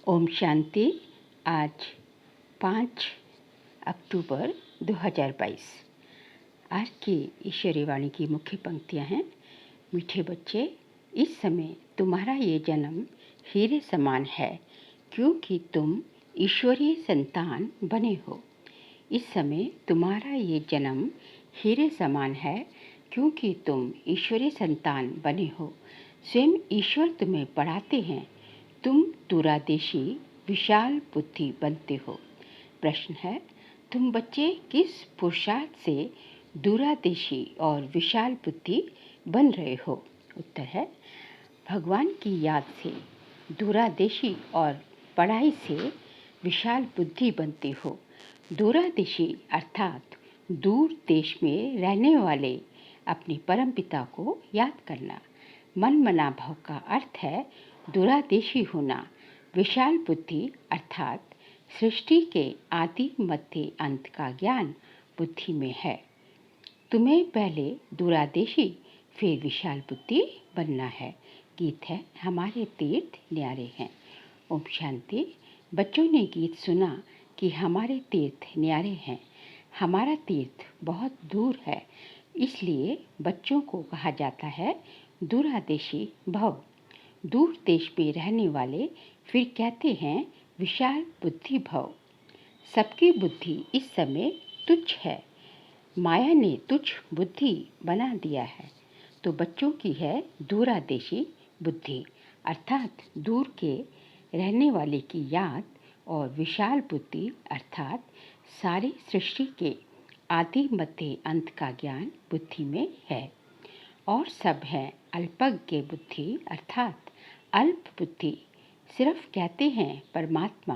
ओम शांति। आज 5 अक्टूबर 2022। आज की ईश्वरी वाणी की मुख्य पंक्तियाँ हैं। मीठे बच्चे, इस समय तुम्हारा ये जन्म हीरे समान है, क्योंकि तुम ईश्वरीय संतान बने हो। इस समय तुम्हारा ये जन्म हीरे समान है, क्योंकि तुम ईश्वरीय संतान बने हो। स्वयं ईश्वर तुम्हें पढ़ाते हैं। तुम दूरादेशी विशाल बुद्धि बनते हो। प्रश्न है, तुम बच्चे किस पुरुषार्थ से दूरादेशी और विशाल बुद्धि बन रहे हो? उत्तर है, भगवान की याद से दूरादेशी और पढ़ाई से विशाल बुद्धि बनते हो। दूरादेशी अर्थात दूर देश में रहने वाले अपने परमपिता को याद करना। मन मना भाव का अर्थ है दूरादेशी होना। विशाल बुद्धि अर्थात सृष्टि के आदि मध्य अंत का ज्ञान बुद्धि में है। तुम्हें पहले दूरादेशी फिर विशाल बुद्धि बनना है। गीत है, हमारे तीर्थ न्यारे हैं। ओम शांति। बच्चों ने गीत सुना कि हमारे तीर्थ न्यारे हैं। हमारा तीर्थ बहुत दूर है, इसलिए बच्चों को कहा जाता है दूरादेशी भव। दूर देश में रहने वाले फिर कहते हैं विशाल बुद्धि भव। सबकी बुद्धि इस समय तुच्छ है। माया ने तुच्छ बुद्धि बना दिया है, तो बच्चों की है दूरादेशी बुद्धि अर्थात दूर के रहने वाले की याद, और विशाल बुद्धि अर्थात सारी सृष्टि के आदि मध्य अंत का ज्ञान बुद्धि में है। और सब है अल्पज्ञ बुद्धि अर्थात अल्प बुद्धि। सिर्फ कहते हैं परमात्मा,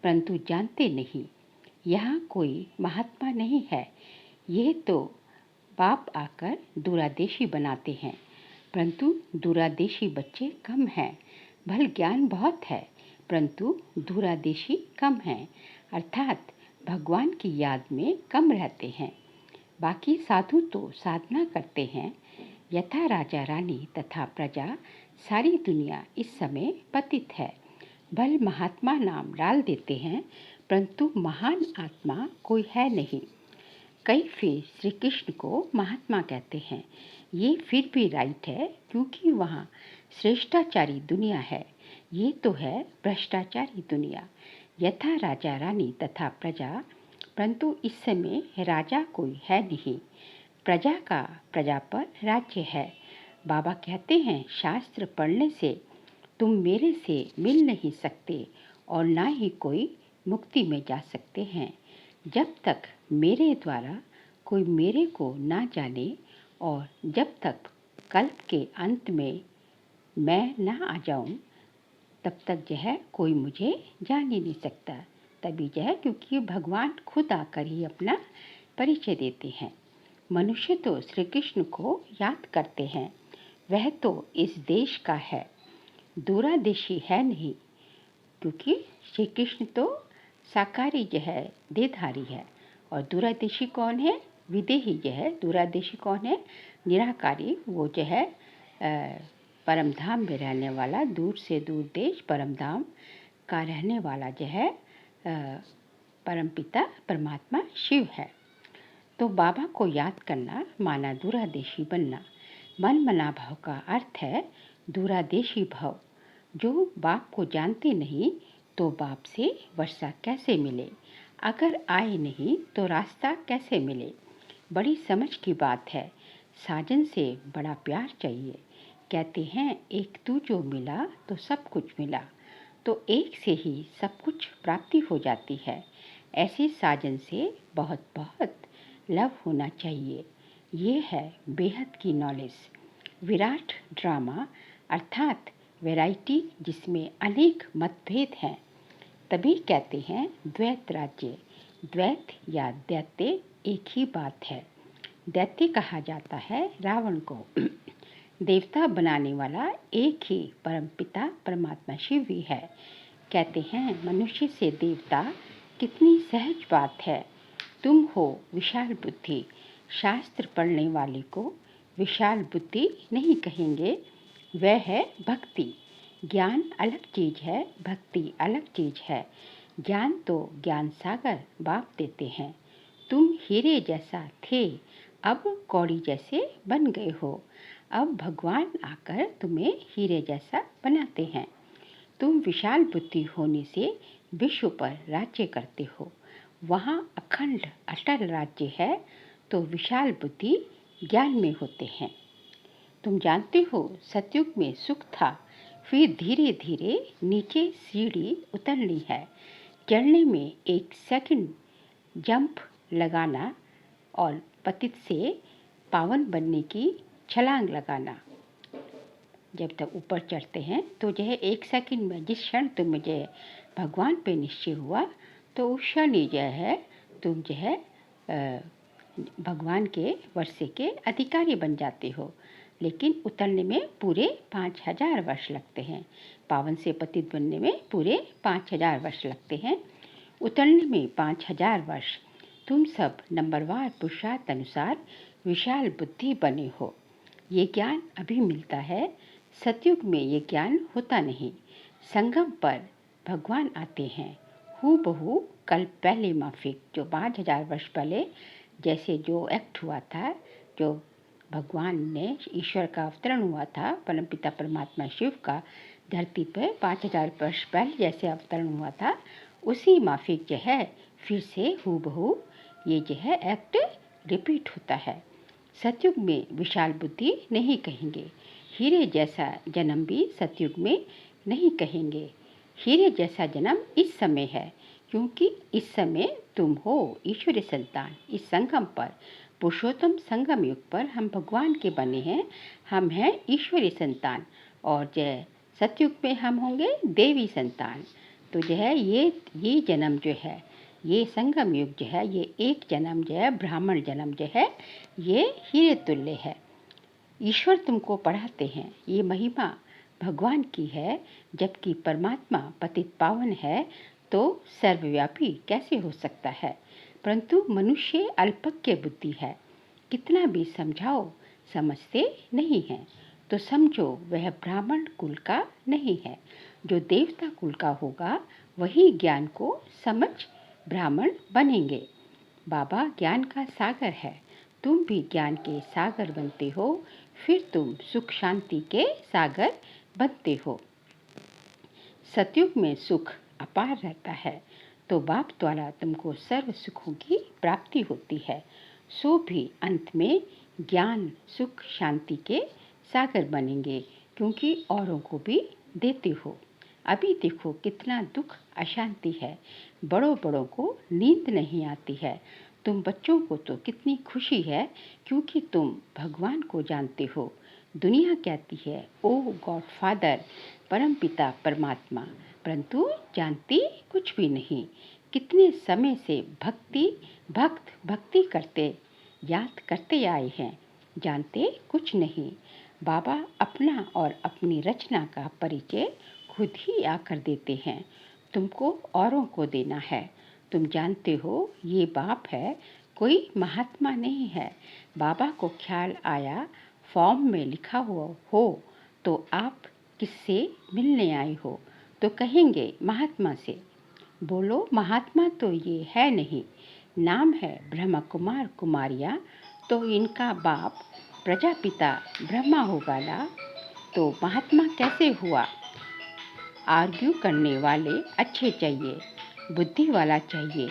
परंतु जानते नहीं। यहाँ कोई महात्मा नहीं है। ये तो बाप आकर दूरादेशी बनाते हैं, परंतु दूरादेशी बच्चे कम हैं। भल ज्ञान बहुत है, परंतु दूरादेशी कम हैं, अर्थात भगवान की याद में कम रहते हैं। बाकी साधु तो साधना करते हैं। यथा राजा रानी तथा प्रजा सारी दुनिया इस समय पतित है। भल महात्मा नाम डाल देते हैं, परंतु महान आत्मा कोई है नहीं। कई फिर श्री कृष्ण को महात्मा कहते हैं। ये फिर भी राइट है, क्योंकि वहाँ श्रेष्ठाचारी दुनिया है। ये तो है भ्रष्टाचारी दुनिया। यथा राजा रानी तथा प्रजा, परंतु इस समय राजा कोई है नहीं। प्रजा का प्रजा पर राज्य है। बाबा कहते हैं शास्त्र पढ़ने से तुम मेरे से मिल नहीं सकते और ना ही कोई मुक्ति में जा सकते हैं। जब तक मेरे द्वारा कोई मेरे को ना जाने और जब तक कल्प के अंत में मैं ना आ जाऊं, तब तक जो है कोई मुझे जान ही नहीं सकता। तभी जो है, क्योंकि भगवान खुद आकर ही अपना परिचय देते हैं। मनुष्य तो श्री कृष्ण को याद करते हैं। वह तो इस देश का है, दूरादेशी है नहीं, क्योंकि श्री कृष्ण तो साकारी जो है देहधारी है। और दूरादेशी कौन है? विदेही जो है। दूरादेशी कौन है? निराकारी। वो जो है परम धाम में रहने वाला, दूर से दूर देश परम धाम का रहने वाला जो है परमपिता परमात्मा शिव है। तो बाबा को याद करना माना दूरादेशी बनना। मन मना भाव का अर्थ है दूरादेशी भाव। जो बाप को जानते नहीं, तो बाप से वर्षा कैसे मिले? अगर आए नहीं तो रास्ता कैसे मिले? बड़ी समझ की बात है। साजन से बड़ा प्यार चाहिए। कहते हैं एक तू जो मिला तो सब कुछ मिला, तो एक से ही सब कुछ प्राप्ति हो जाती है। ऐसे साजन से बहुत बहुत लव होना चाहिए। ये है बेहद की नॉलेज। विराट ड्रामा अर्थात वैरायटी, जिसमें अनेक मतभेद हैं। तभी कहते हैं द्वैत राज्य। द्वैत या दैत्य एक ही बात है। दैत्य कहा जाता है रावण को। देवता बनाने वाला एक ही परमपिता परमात्मा शिव ही है। कहते हैं मनुष्य से देवता कितनी सहज बात है। तुम हो विशाल बुद्धि। शास्त्र पढ़ने वाले को विशाल बुद्धि नहीं कहेंगे, वह है भक्ति। ज्ञान अलग चीज़ है, भक्ति अलग चीज़ है। ज्ञान तो ज्ञान सागर बाप देते हैं। तुम हीरे जैसा थे, अब कौड़ी जैसे बन गए हो। अब भगवान आकर तुम्हें हीरे जैसा बनाते हैं। तुम विशाल बुद्धि होने से विश्व पर राज्य करते हो। वहाँ अखंड अटल राज्य है, तो विशाल बुद्धि ज्ञान में होते हैं। तुम जानते हो सतयुग में सुख था, फिर धीरे धीरे नीचे सीढ़ी उतरनी है। चढ़ने में 1 सेकंड जंप लगाना और पतित से पावन बनने की छलांग लगाना। जब तक ऊपर चढ़ते हैं तो जो है 1 सेकंड में जिस क्षण तुम जो है भगवान पे निश्चय हुआ, तो उस क्षण ही जो है तुम जो है भगवान के वर्षे के अधिकारी बन जाते हो। लेकिन उतरने में पूरे 5000 वर्ष लगते हैं। पावन से पतित बनने में पूरे 5000 वर्ष लगते हैं। उतरने में 5000 वर्ष। तुम सब नंबरवार पुरुषार्थ अनुसार विशाल बुद्धि बने हो। ये ज्ञान अभी मिलता है। सतयुग में ये ज्ञान होता नहीं। संगम पर भगवान आते हैं हूबहू कल पहले माफिक, जो 5000 वर्ष पहले जैसे जो एक्ट हुआ था, जो भगवान ने ईश्वर का अवतरण हुआ था, परमपिता परमात्मा शिव का धरती पर 5000 वर्ष पहले जैसे अवतरण हुआ था, उसी माफिक जो है फिर से हूबहू ये जो है एक्ट रिपीट होता है। सतयुग में विशाल बुद्धि नहीं कहेंगे। हीरे जैसा जन्म भी सतयुग में नहीं कहेंगे। हीरे जैसा जन्म इस समय है, क्योंकि इस समय तुम हो ईश्वरीय संतान। इस संगम पर, पुरुषोत्तम संगम युग पर हम भगवान के बने हैं। हम हैं ईश्वरीय संतान, और जय सतयुग में हम होंगे देवी संतान। तो जो है ये जन्म जो है, ये संगम युग जो है, ये एक जन्म जो है ब्राह्मण जन्म जो है, ये हीरे तुल्य है। ईश्वर तुमको पढ़ाते हैं, ये महिमा भगवान की है। जबकि परमात्मा पतित पावन है, तो सर्वव्यापी कैसे हो सकता है। परंतु मनुष्य अल्पज्ञ बुद्धि है, कितना भी समझाओ समझते नहीं हैं। तो समझो वह ब्राह्मण कुल का नहीं है। जो देवता कुल का होगा वही ज्ञान को समझ ब्राह्मण बनेंगे। बाबा ज्ञान का सागर है, तुम भी ज्ञान के सागर बनते हो, फिर तुम सुख शांति के सागर बनते हो। सतयुग में सुख अपार रहता है, तो बाप द्वारा तुमको सर्व सुखों की प्राप्ति होती है। सो भी अंत में ज्ञान सुख शांति के सागर बनेंगे, क्योंकि औरों को भी देते हो। अभी देखो कितना दुख अशांति है, बड़ों बड़ों को नींद नहीं आती है। तुम बच्चों को तो कितनी खुशी है, क्योंकि तुम भगवान को जानते हो। दुनिया कहती है ओ गॉड फादर, परम पिता परमात्मा, परंतु जानती कुछ भी नहीं। कितने समय से भक्ति करते याद करते आए हैं, जानते कुछ नहीं। बाबा अपना और अपनी रचना का परिचय खुद ही आकर देते हैं। तुमको औरों को देना है। तुम जानते हो ये बाप है, कोई महात्मा नहीं है। बाबा को ख्याल आया फॉर्म में लिखा हुआ हो तो आप किससे मिलने आए हो, तो कहेंगे महात्मा से। बोलो महात्मा तो ये है नहीं, नाम है ब्रह्मा कुमार कुमारियाँ, तो इनका बाप प्रजापिता ब्रह्मा होगा ना, तो महात्मा कैसे हुआ। आर्ग्यू करने वाले अच्छे चाहिए, बुद्धि वाला चाहिए।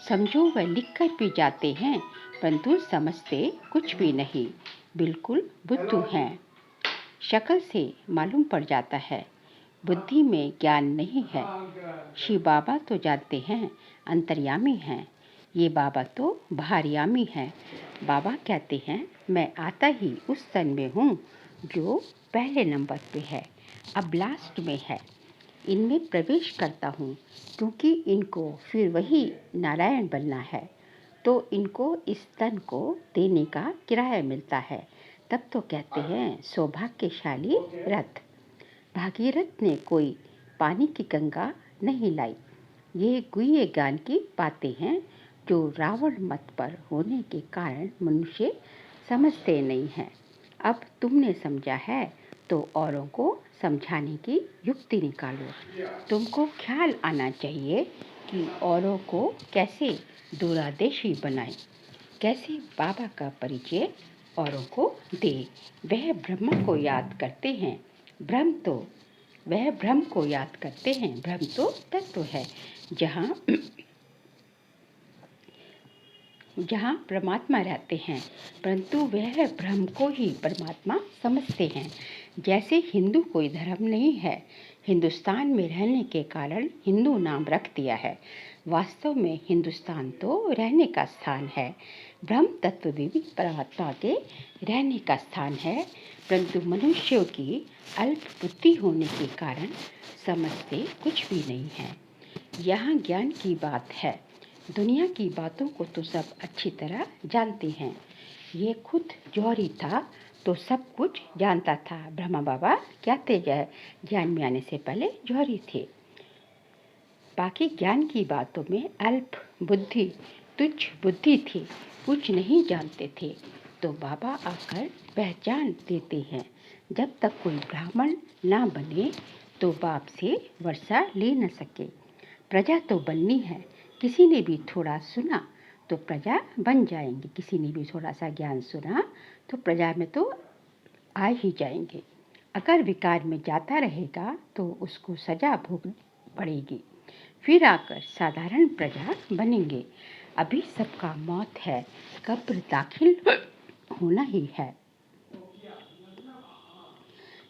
समझो वह लिख कर भी जाते हैं, परंतु समझते कुछ भी नहीं, बिल्कुल बुद्धू हैं। शक्ल से मालूम पड़ जाता है, बुद्धि में ज्ञान नहीं है। शिव बाबा तो जानते हैं अंतर्यामी हैं, ये बाबा तो बाहरयामी हैं। बाबा कहते हैं मैं आता ही उस तन में हूँ जो पहले नंबर पे है, अब लास्ट में है। इनमें प्रवेश करता हूँ, क्योंकि इनको फिर वही नारायण बनना है, तो इनको इस तन को देने का किराया मिलता है। तब तो कहते हैं सौभाग्यशाली रथ। भागीरथ ने कोई पानी की गंगा नहीं लाई। ये गुह्य ज्ञान की बातें हैं, जो रावण मत पर होने के कारण मनुष्य समझते नहीं हैं। अब तुमने समझा है तो औरों को समझाने की युक्ति निकालो। तुमको ख्याल आना चाहिए कि औरों को कैसे दूरदर्शी बनाए, कैसे बाबा का परिचय औरों को दे। वह ब्रह्म को याद करते हैं, ब्रह्म को याद करते हैं। ब्रह्म तो तत्व है जहाँ परमात्मा रहते हैं, परंतु वह ब्रह्म को ही परमात्मा समझते हैं। जैसे हिंदू कोई धर्म नहीं है, हिंदुस्तान में रहने के कारण हिंदू नाम रख दिया है। वास्तव में हिंदुस्तान तो रहने का स्थान है। ब्रह्म तत्व भी परमात्मा के रहने का स्थान है, परंतु मनुष्यों की अल्प बुद्धि होने के कारण समझते कुछ भी नहीं है। यहाँ ज्ञान की बात है। दुनिया की बातों को तो सब अच्छी तरह जानते हैं। ये खुद जौहरी था तो सब कुछ जानता था। ब्रह्मा बाबा क्या थे? ज्ञान में आने से पहले जौहरी थे। बाकी ज्ञान की बातों में अल्प बुद्धि, तुच्छ बुद्धि थी, कुछ नहीं जानते थे। तो बाबा आकर पहचान देते हैं। जब तक कोई ब्राह्मण ना बने तो बाप से वर्षा ले न सके। प्रजा तो बननी है। किसी ने भी थोड़ा सुना तो प्रजा बन जाएंगे। किसी ने भी थोड़ा सा ज्ञान सुना तो प्रजा में तो आ ही जाएंगे। अगर विकार में जाता रहेगा तो उसको सजा भोगनी पड़ेगी। फिर आकर साधारण प्रजा बनेंगे। अभी सबका मौत है, कब्र दाखिल होना ही है,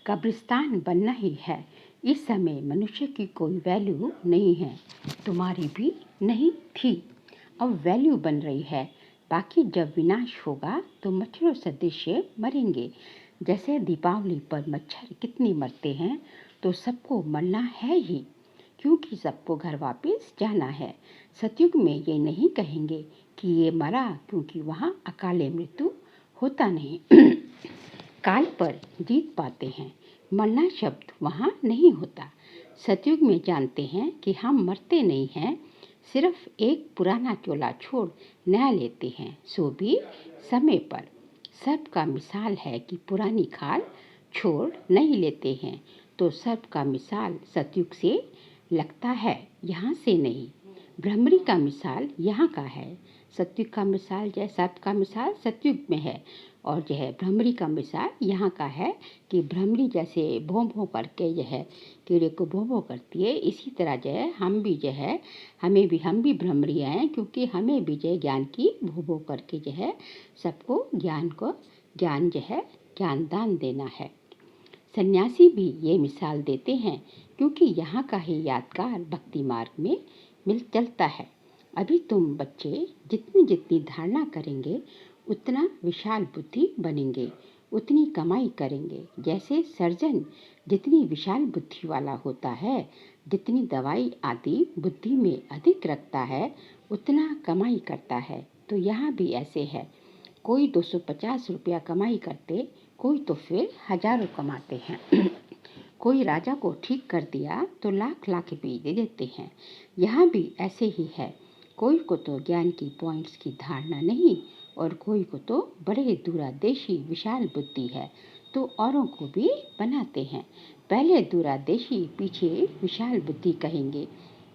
कब्रिस्तान बनना ही है। इस समय मनुष्य की कोई वैल्यू नहीं है, तुम्हारी भी नहीं थी, अब वैल्यू बन रही है। बाकी जब विनाश होगा तो मच्छरों सदृश मरेंगे। जैसे दीपावली पर मच्छर कितने मरते हैं, तो सबको मरना है ही, क्योंकि सबको घर वापस जाना है। सतयुग में ये नहीं कहेंगे कि ये मरा, क्योंकि वहाँ अकाले मृत्यु होता नहीं। काल पर जीत पाते हैं। मरना शब्द वहाँ नहीं होता। सतयुग में जानते हैं कि हम मरते नहीं हैं, सिर्फ एक पुराना चोला छोड़ नया लेते हैं, सो भी समय पर। सबका मिसाल है कि पुरानी खाल छोड़ नहीं लेते हैं, तो सबका मिसाल सतयुग से लगता है, यहाँ से नहीं। भ्रमरी का मिसाल यहाँ का है। सतयुग का मिसाल सबका मिसाल सतयुग में है, और जो है भ्रमरी का मिसाल यहाँ का है कि भ्रमरी जैसे भों भों करके जो है कीड़े को भों भों करती है, इसी तरह जो है हम भी जो है हम भी भ्रमरी हैं, क्योंकि हमें भी जो ज्ञान की भों भों करके जो है सबको ज्ञान जो है ज्ञान दान देना है। सन्यासी भी ये मिसाल देते हैं, क्योंकि यहाँ का ही यादगार भक्ति मार्ग में मिल चलता है। अभी तुम बच्चे जितनी जितनी धारणा करेंगे उतना विशाल बुद्धि बनेंगे, उतनी कमाई करेंगे। जैसे सर्जन जितनी विशाल बुद्धि वाला होता है, जितनी दवाई आदि बुद्धि में अधिक रखता है, उतना कमाई करता है। तो यहाँ भी ऐसे है, कोई 250 रुपया कमाई करते, कोई तो फिर हजारों कमाते हैं। कोई राजा को ठीक कर दिया तो लाख लाख रुपये दे देते हैं। यहाँ भी ऐसे ही है। कोई को तो ज्ञान की पॉइंट्स की धारणा नहीं, और कोई को तो बड़े दूरदर्शी विशाल बुद्धि है, तो औरों को भी बनाते हैं। पहले दूरदर्शी, पीछे विशाल बुद्धि कहेंगे।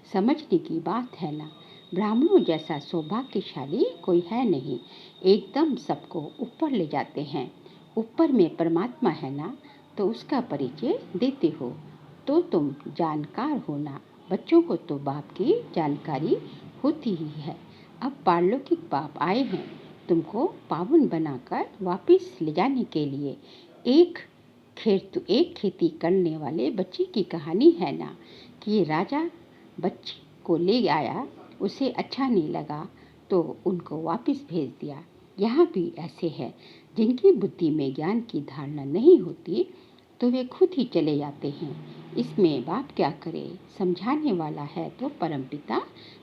समझने की बात है ना। ब्राह्मणों जैसा सौभाग्यशाली कोई है नहीं। एकदम सबको ऊपर ले जाते हैं। ऊपर में परमात्मा है ना, तो उसका परिचय देते हो, तो तुम जानकार हो ना। बच्चों को तो बाप की जानकारी होती ही है। अब पारलौकिक बाप आए हैं तुमको पावन बनाकर वापस ले जाने के लिए। एक खेती करने वाले बच्चे की कहानी है ना, कि राजा बच्चे को ले आया, उसे अच्छा नहीं लगा तो उनको वापस भेज दिया। यहाँ भी ऐसे है, जिनकी बुद्धि में ज्ञान की धारणा नहीं होती तो वे खुद ही चले जाते हैं। इसमें बाप क्या करे? समझाने वाला है तो परमपिता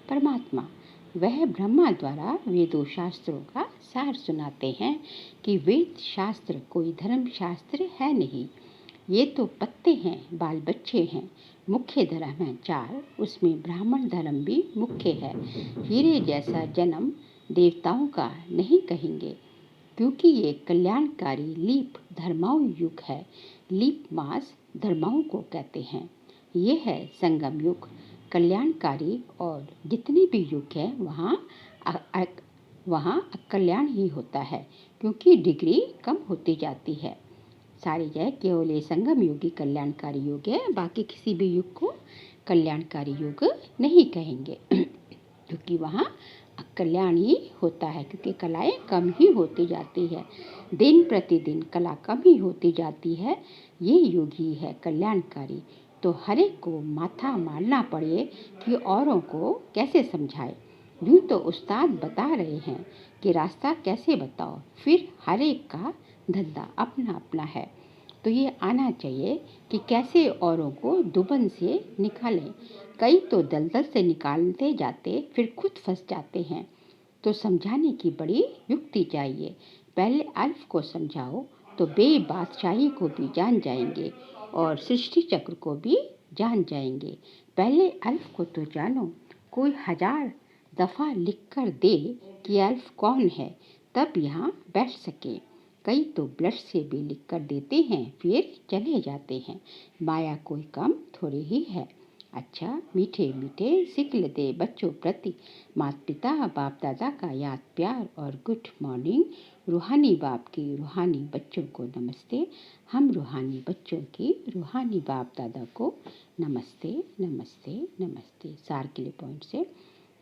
परमात्मा। वह ब्रह्मा द्वारा वेदों शास्त्रों का सार सुनाते हैं कि वेद शास्त्र कोई धर्म शास्त्र है नहीं, ये तो पत्ते हैं, बाल बच्चे हैं। मुख्य धर्म है 4, उसमें ब्राह्मण धर्म भी मुख्य है। हीरे जैसा जन्म देवताओं का नहीं कहेंगे, क्योंकि ये कल्याणकारी लीप धर्माओं युग है। लीप मास धर्माओं को कहते हैं। ये है संगम युग, कल्याणकारी। और जितने भी युग हैं वहाँ अकल्याण ही होता है, क्योंकि डिग्री कम होती जाती है। सारी जगह केवल ये संगम युग ही कल्याणकारी युग है, बाकी किसी भी युग को कल्याणकारी युग नहीं कहेंगे क्योंकि वहाँ कल्याण ही होता है, क्योंकि कलाएं कम ही होती जाती है, दिन प्रतिदिन कला कम ही होती जाती है। ये युग ही है कल्याणकारी। तो हर एक को माथा मारना पड़े कि औरों को कैसे समझाए। यूँ तो उस्ताद बता रहे हैं कि रास्ता कैसे बताओ, फिर हर एक का धंधा अपना अपना है। तो ये आना चाहिए कि कैसे औरों को दुबन से निकालें। कई तो दलदल से निकालते जाते फिर खुद फंस जाते हैं। तो समझाने की बड़ी युक्ति चाहिए। पहले अल्फ को समझाओ तो बेबादशाही को भी जान जाएंगे और सृष्टि चक्र को भी जान जाएंगे। पहले अल्फ को तो जानो। कोई 1000 दफ़ा लिख कर दे कि अल्फ कौन है, तब यहाँ बैठ सके। कई तो ब्लड से भी लिख कर देते हैं, फिर चले जाते हैं। माया कोई कम थोड़ी ही है। अच्छा मीठे मीठे सिक्ल दे बच्चों प्रति माता पिता बाप दादा का याद प्यार और गुड मॉर्निंग। रूहानी बाप की रूहानी बच्चों को नमस्ते। हम रूहानी बच्चों की रूहानी बाप दादा को नमस्ते नमस्ते नमस्ते। सार के लिए पॉइंट से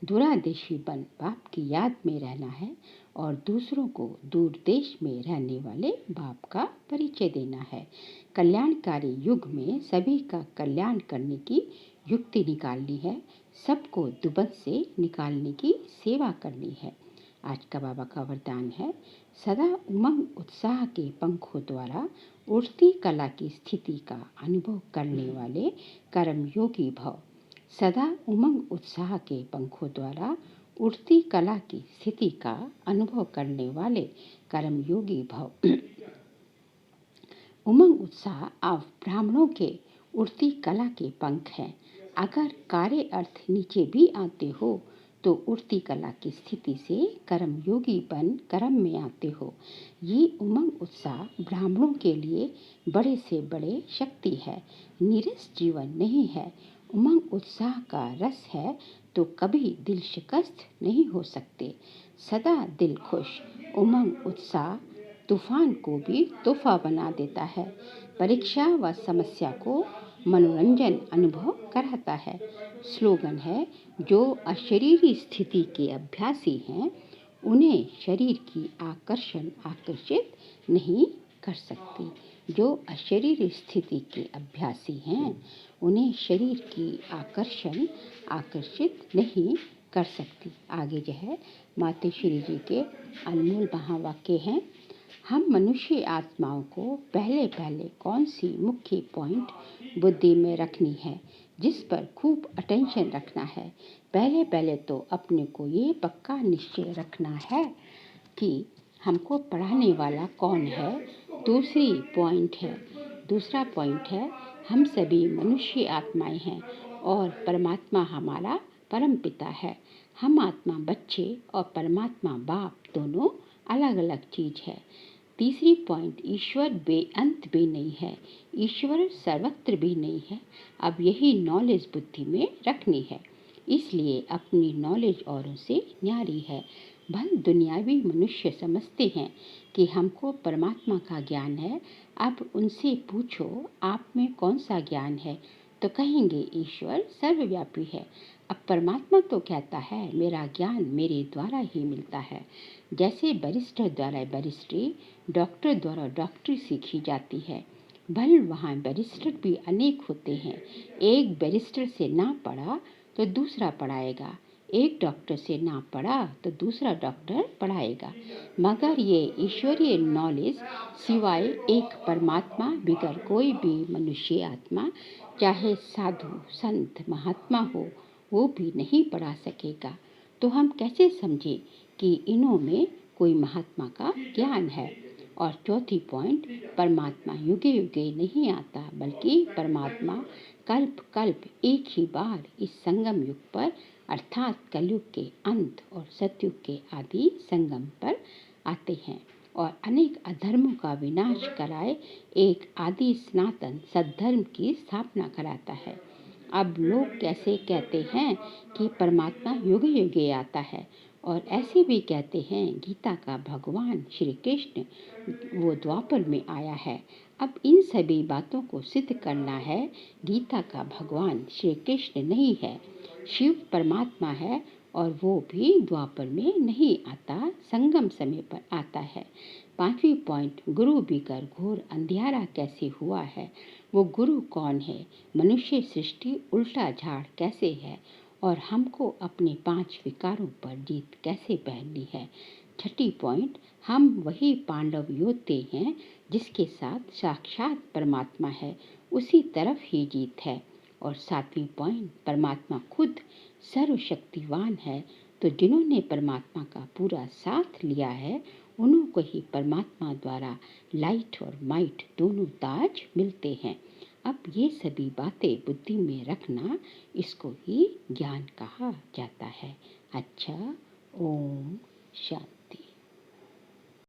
दूरादेशी बन बाप की याद में रहना है और दूसरों को दूर देश में रहने वाले बाप का परिचय देना है। कल्याणकारी युग में सभी का कल्याण करने की युक्ति निकालनी है, सबको दुबन से निकालने की सेवा करनी है। आज का बाबा का वरदान है, सदा उमंग उत्साह के पंखों द्वारा उड़ती कला की स्थिति का अनुभव करने वाले कर्मयोगी भव। सदा उमंग उत्साह के पंखों द्वारा उड़ती कला की स्थिति का अनुभव करने वाले कर्मयोगी भव। उमंग उत्साह आप ब्राह्मणों के उड़ती कला के पंख हैं। अगर कार्य अर्थ नीचे भी आते हो तो उड़ती कला की स्थिति से कर्मयोगी बन कर्म में आते हो। ये उमंग उत्साह ब्राह्मणों के लिए बड़े से बड़े शक्ति है, नीरस जीवन नहीं है। उमंग उत्साह का रस है तो कभी दिल शिकस्त नहीं हो सकते। सदा दिल खुश। उमंग उत्साह तूफान को भी तोहफा बना देता है। परीक्षा व समस्या को मनोरंजन अनुभव कराता है। स्लोगन है, जो अशरीरी स्थिति के अभ्यासी हैं उन्हें शरीर की आकर्षण आकर्षित नहीं कर सकती। जो अशरीरी स्थिति के अभ्यासी हैं उन्हें शरीर की आकर्षण आकर्षित नहीं कर सकती। आगे जो है मातेश्वरी जी के अनमोल महावाक्य हैं। हम मनुष्य आत्माओं को पहले पहले कौन सी मुख्य पॉइंट बुद्धि में रखनी है, जिस पर खूब अटेंशन रखना है। पहले पहले तो अपने को ये पक्का निश्चय रखना है कि हमको पढ़ाने वाला कौन है। दूसरा पॉइंट है हम सभी मनुष्य आत्माएं हैं और परमात्मा हमारा परम पिता है। हम आत्मा बच्चे और परमात्मा बाप दोनों अलग अलग चीज़ है। तीसरी पॉइंट, ईश्वर बेअंत भी नहीं है, ईश्वर सर्वत्र भी नहीं है। अब यही नॉलेज बुद्धि में रखनी है, इसलिए अपनी नॉलेज औरों से न्यारी है। भल दुनियावी मनुष्य समझते हैं कि हमको परमात्मा का ज्ञान है। अब उनसे पूछो आप में कौन सा ज्ञान है, तो कहेंगे ईश्वर सर्वव्यापी है। अब परमात्मा तो कहता है मेरा ज्ञान मेरे द्वारा ही मिलता है। जैसे बैरिस्टर द्वारा बैरिस्ट्री, डॉक्टर द्वारा डॉक्टरी सीखी जाती है। भल वहाँ बैरिस्टर भी अनेक होते हैं। एक बैरिस्टर से ना पढ़ा तो दूसरा पढ़ाएगा, एक डॉक्टर से ना पढ़ा तो दूसरा डॉक्टर पढ़ाएगा। मगर ये ईश्वरीय नॉलेज सिवाय एक परमात्मा बिगर कोई भी मनुष्य आत्मा, चाहे साधु संत महात्मा हो, वो भी नहीं पढ़ा सकेगा। तो हम कैसे समझे कि इन्हों में कोई महात्मा का ज्ञान है। और चौथी पॉइंट, परमात्मा युगे युगे नहीं आता, बल्कि परमात्मा कल्प कल्प एक ही बार इस संगम युग पर अर्थात कलयुग के अंत और सतयुग के आदि संगम पर आते हैं और अनेक अधर्मों का विनाश कराए एक आदि सनातन सद्धर्म की स्थापना कराता है। अब लोग कैसे कहते हैं कि परमात्मा युग युगे आता है, और ऐसे भी कहते हैं गीता का भगवान श्री कृष्ण वो द्वापर में आया है। अब इन सभी बातों को सिद्ध करना है। गीता का भगवान श्री कृष्ण नहीं है, शिव परमात्मा है, और वो भी द्वापर में नहीं आता, संगम समय पर आता है। 5वीं पॉइंट, गुरु बिगर घोर अंधियारा कैसे हुआ है, वो गुरु कौन है, मनुष्य सृष्टि उल्टा झाड़ कैसे है, और हमको अपने 5 विकारों पर जीत कैसे पहननी है। 6ठी पॉइंट, हम वही पांडव योद्धे हैं जिसके साथ साक्षात परमात्मा है, उसी तरफ ही जीत है। और 7वीं पॉइंट, परमात्मा खुद सर्वशक्तिवान है, तो जिन्होंने परमात्मा का पूरा साथ लिया है उन्हों को ही परमात्मा द्वारा लाइट और माइट दोनों ताज मिलते हैं। अब ये सभी बातें बुद्धि में रखना, इसको ही ज्ञान कहा जाता है। अच्छा, ओम शांति।